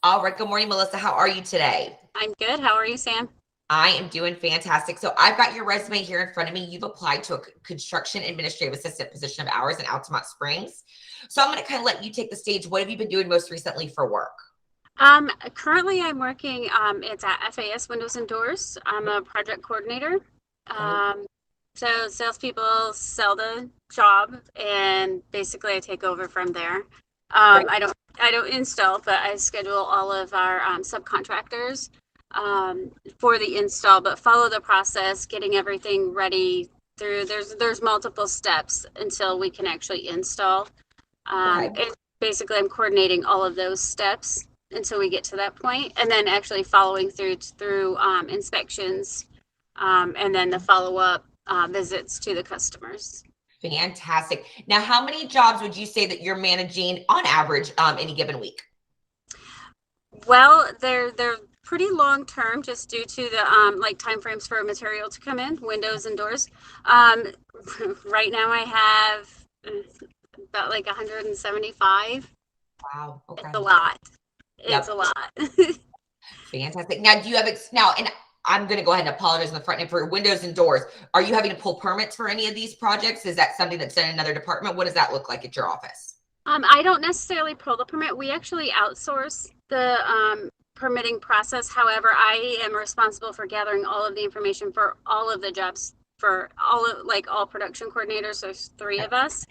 All right. Good morning, Melissa. How are you today? I'm good. How are you, Sam? I am doing fantastic. So I've got your resume here in front of me. You've applied to a construction administrative assistant position of ours in Altamont Springs. So I'm going to kind of let you take the stage. What have you been doing most recently for work? Currently I'm working, it's at FAS Windows and Doors. I'm a project coordinator. Okay. Um, so salespeople sell the job and basically I take over from there. Great. I don't install, but I schedule all of our subcontractors for the install, but follow the process, getting everything ready through. There's multiple steps until we can actually install. Okay. And basically, I'm coordinating all of those steps until we get to that point, and then actually following through inspections, and then the follow up visits to the customers. Fantastic. Now, how many jobs would you say that you're managing on average any given week? Well, they're pretty long term, just due to the like time frames for material to come in, windows and doors. Um, right now, I have about like 175. Wow. It's Okay. a lot. It's a Yep. lot. Fantastic. Now, do you have now? And I'm going to go ahead and apologize on the front end for windows and doors. Are you having to pull permits for any of these projects? Is that something that's done in another department? What does that look like at your office? I don't necessarily pull the permit. We actually outsource the permitting process. However, I am responsible for gathering all of the information for all of the jobs for all of like all production coordinators. There's three Okay. of us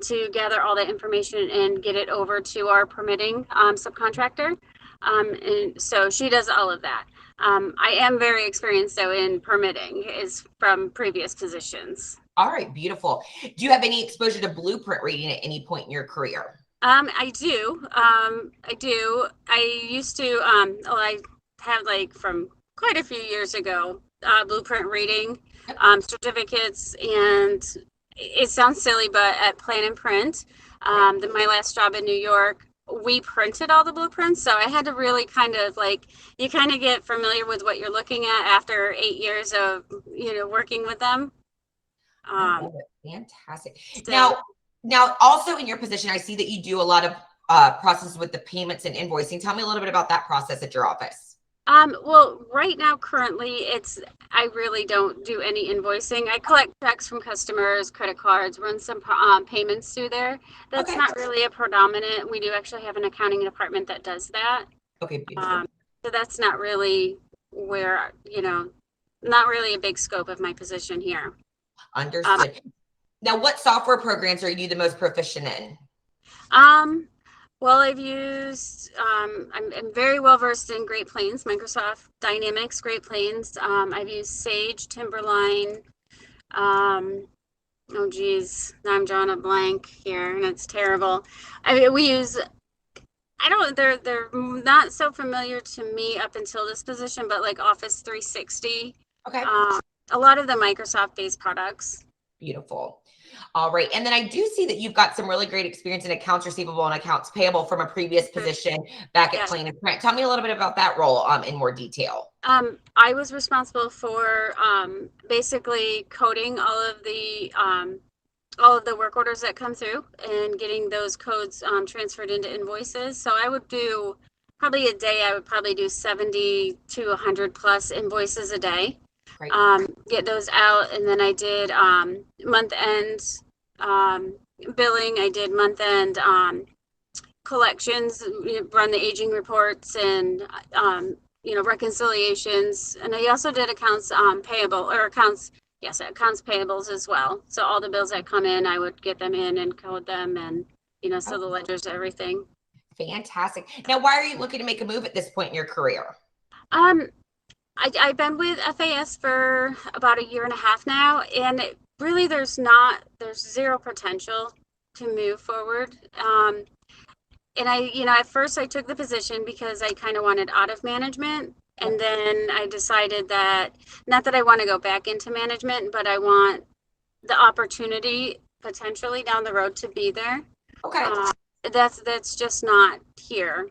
to gather all the information and get it over to our permitting subcontractor. And so she does all of that. I am very experienced though in permitting, is from previous positions. All right, beautiful. Do you have any exposure to blueprint reading at any point in your career? I do. I do. I used to, well, I have like from quite a few years ago, blueprint reading, Yep. certificates, and it sounds silly, but at Plan and Print, Right. my last job in New York, we printed all the blueprints. So I had to really kind of like, you kind of get familiar with what you're looking at after 8 years of, working with them. I Um, love it. Fantastic. so Now, also in your position, I see that you do a lot of processes with the payments and invoicing. Tell me a little bit about that process at your office. Well, right now, currently, I really don't do any invoicing. I collect checks from customers, credit cards, run some payments through there. That's Okay. not really a predominant. We do actually have an accounting department that does that. Okay, beautiful. Um, so that's not really where, not really a big scope of my position here. Um, Understood. Now, what software programs are you the most proficient in? um, well, I've used, I'm very well versed in Great Plains, Microsoft Dynamics, Great Plains. I've used Sage, Timberline. Um, oh geez, now I'm drawing a blank here, and it's terrible. I mean, we use. I don't. They're not so familiar to me up until this position, but like Office 360, Okay. um, a lot of the Microsoft-based products. Beautiful. All right. And then I do see that you've got some really great experience in accounts receivable and accounts payable from a previous Mhm. position back at Yeah. Plain and Print. Tell me a little bit about that role in more detail. I was responsible for basically coding all of the work orders that come through and getting those codes transferred into invoices. So I would do probably a day, I would probably do 70 to 100 plus invoices a day, Great. get those out. And then I did month end um, billing, I did month end collections, run the aging reports and, reconciliations. And I also did accounts payable or accounts yes, accounts payables as well. So all the bills that come in, I would get them in and code them and, so the Okay. ledgers, everything. Fantastic. Now, why are you looking to make a move at this point in your career? Um, I've been with FAS for about a year and a half now, and really there's zero potential to move forward. And at first I took the position because I kind of wanted out of management. And Yep. then I decided that not that I want to go back into management, but I want the opportunity potentially down the road to be there. Okay. Uh, that's just not here.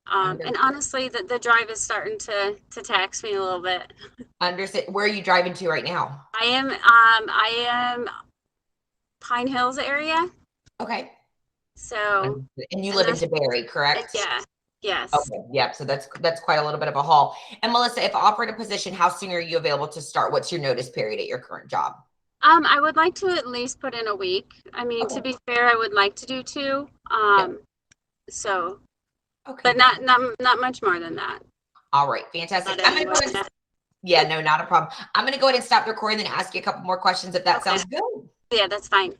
And Understood. honestly, the drive is starting to tax me a little bit. Understood. Where are you driving to right now? I am Pine Hills area. Okay. So, Understood. And you and live in that's DeBerry, correct? yeah, Yes. Okay. Yep. So that's quite a little bit of a haul. And Melissa, if offered a position, how soon are you available to start? What's your notice period at your current job? I would like to at least put in a week. I mean, Okay. to be fair, I would like to do 2. Yep. So, but Okay. not much more than that. All right. Fantastic. Not I'm gonna go anyway. ahead and, yeah, no, not a problem. I'm gonna go ahead and stop the recording and ask you a couple more questions if that Okay. sounds good. Yeah, that's fine.